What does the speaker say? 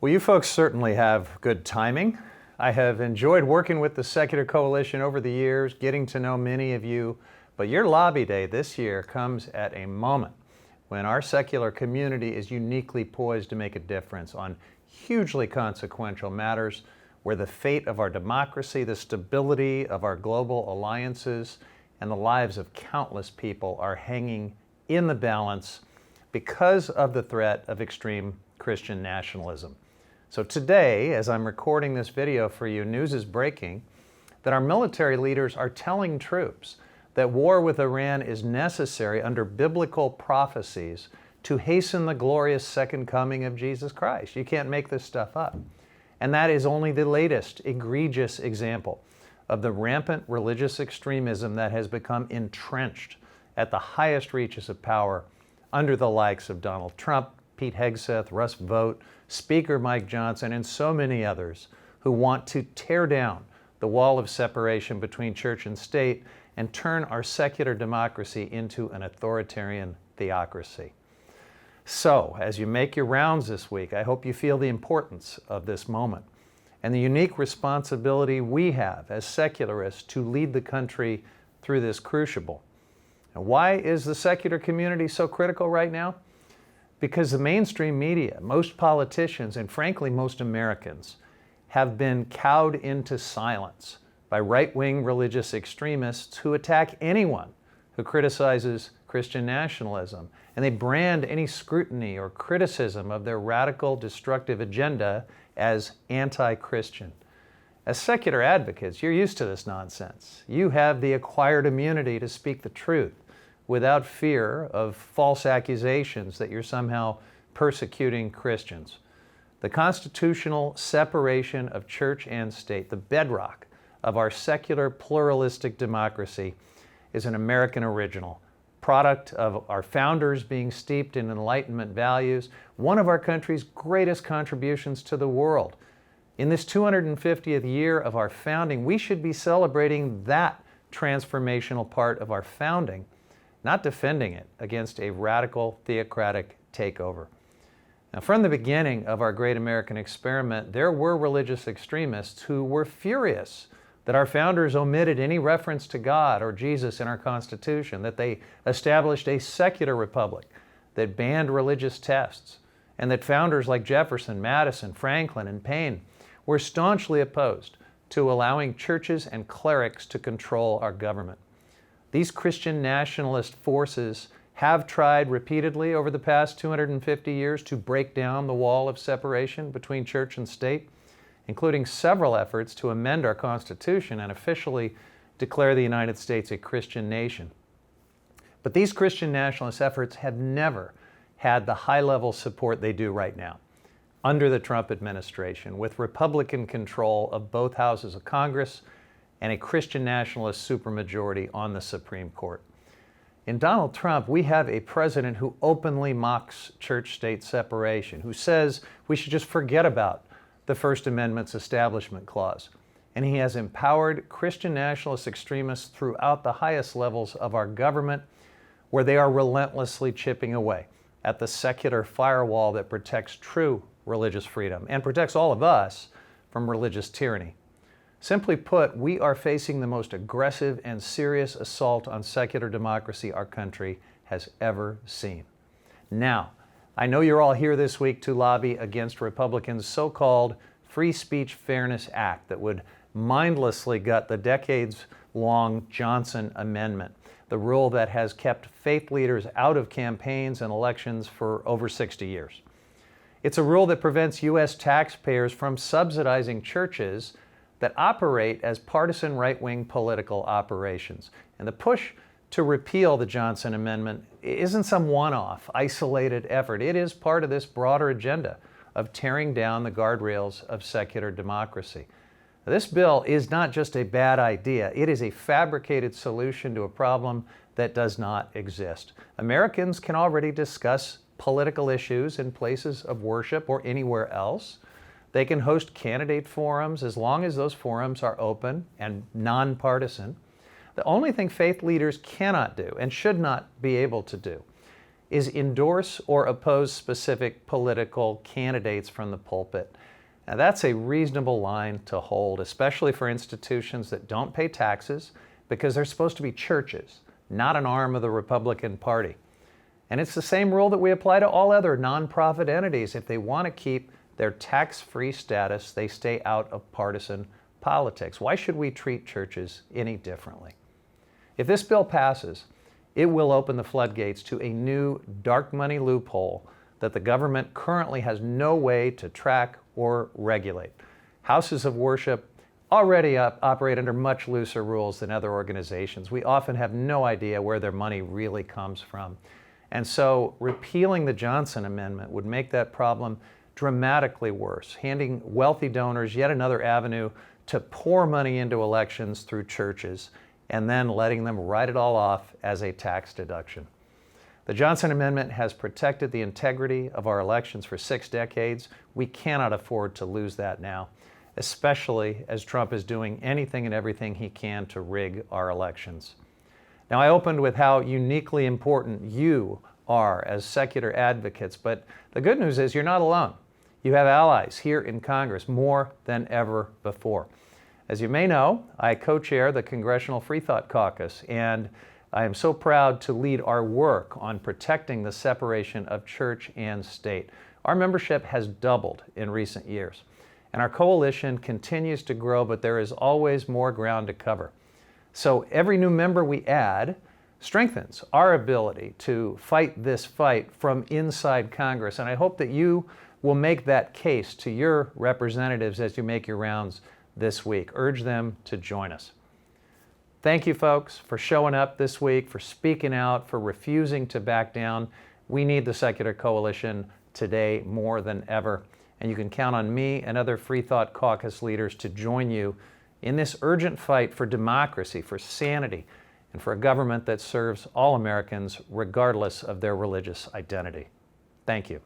Well, you folks certainly have good timing. I have enjoyed working with the Secular Coalition over the years, getting to know many of you, but your lobby day this year comes at a moment when our secular community is uniquely poised to make a difference on hugely consequential matters where the fate of our democracy, the stability of our global alliances, and the lives of countless people are hanging in the balance because of the threat of extreme Christian nationalism. So today, as I'm recording this video for you, news is breaking that our military leaders are telling troops that war with Iran is necessary under biblical prophecies to hasten the glorious second coming of Jesus Christ. You can't make this stuff up. And that is only the latest egregious example of the rampant religious extremism that has become entrenched at the highest reaches of power under the likes of Donald Trump, Pete Hegseth, Russ Vought, Speaker Mike Johnson, and so many others who want to tear down the wall of separation between church and state and turn our secular democracy into an authoritarian theocracy. So, as you make your rounds this week, I hope you feel the importance of this moment and the unique responsibility we have as secularists to lead the country through this crucible. And why is the secular community so critical right now? Because the mainstream media, most politicians, and frankly most Americans have been cowed into silence by right-wing religious extremists who attack anyone who criticizes Christian nationalism, and they brand any scrutiny or criticism of their radical, destructive agenda as anti-Christian. As secular advocates, you're used to this nonsense. You have the acquired immunity to speak the truth without fear of false accusations that you're somehow persecuting Christians. The constitutional separation of church and state, the bedrock of our secular pluralistic democracy, is an American original, product of our founders being steeped in Enlightenment values, one of our country's greatest contributions to the world. In this 250th year of our founding, we should be celebrating that transformational part of our founding, not defending it against a radical theocratic takeover. Now, from the beginning of our great American experiment, there were religious extremists who were furious that our founders omitted any reference to God or Jesus in our Constitution, that they established a secular republic that banned religious tests, and that founders like Jefferson, Madison, Franklin, and Paine were staunchly opposed to allowing churches and clerics to control our government. These Christian nationalist forces have tried repeatedly over the past 250 years to break down the wall of separation between church and state, including several efforts to amend our Constitution and officially declare the United States a Christian nation. But these Christian nationalist efforts have never had the high-level support they do right now under the Trump administration, with Republican control of both houses of Congress and a Christian nationalist supermajority on the Supreme Court. In Donald Trump, we have a president who openly mocks church-state separation, who says we should just forget about the First Amendment's Establishment Clause. And he has empowered Christian nationalist extremists throughout the highest levels of our government, where they are relentlessly chipping away at the secular firewall that protects true religious freedom and protects all of us from religious tyranny. Simply put, we are facing the most aggressive and serious assault on secular democracy our country has ever seen. Now, I know you're all here this week to lobby against Republicans' so-called Free Speech Fairness Act that would mindlessly gut the decades-long Johnson Amendment, the rule that has kept faith leaders out of campaigns and elections for over 60 years. It's a rule that prevents U.S. taxpayers from subsidizing churches that operate as partisan right-wing political operations. And the push to repeal the Johnson Amendment isn't some one-off, isolated effort. It is part of this broader agenda of tearing down the guardrails of secular democracy. This bill is not just a bad idea. It is a fabricated solution to a problem that does not exist. Americans can already discuss political issues in places of worship or anywhere else. They can host candidate forums as long as those forums are open and nonpartisan. The only thing faith leaders cannot do and should not be able to do is endorse or oppose specific political candidates from the pulpit. Now, that's a reasonable line to hold, especially for institutions that don't pay taxes, because they're supposed to be churches, not an arm of the Republican Party. And it's the same rule that we apply to all other nonprofit entities. If they want to keep their tax-free status, they stay out of partisan politics. Why should we treat churches any differently? If this bill passes, it will open the floodgates to a new dark money loophole that the government currently has no way to track or regulate. Houses of worship already operate under much looser rules than other organizations. We often have no idea where their money really comes from. And so repealing the Johnson Amendment would make that problem dramatically worse, handing wealthy donors yet another avenue to pour money into elections through churches and then letting them write it all off as a tax deduction. The Johnson Amendment has protected the integrity of our elections for 6 decades. We cannot afford to lose that now, especially as Trump is doing anything and everything he can to rig our elections. Now, I opened with how uniquely important you are as secular advocates, but the good news is you're not alone. You have allies here in Congress more than ever before. As you may know, I co-chair the Congressional Free Thought Caucus, and I am so proud to lead our work on protecting the separation of church and state. Our membership has doubled in recent years, and our coalition continues to grow, but there is always more ground to cover. So every new member we add strengthens our ability to fight this fight from inside Congress. And I hope that you will make that case to your representatives as you make your rounds this week. Urge them to join us. Thank you, folks, for showing up this week, for speaking out, for refusing to back down. We need the Secular Coalition today more than ever. And you can count on me and other Free Thought Caucus leaders to join you in this urgent fight for democracy, for sanity, and for a government that serves all Americans regardless of their religious identity. Thank you.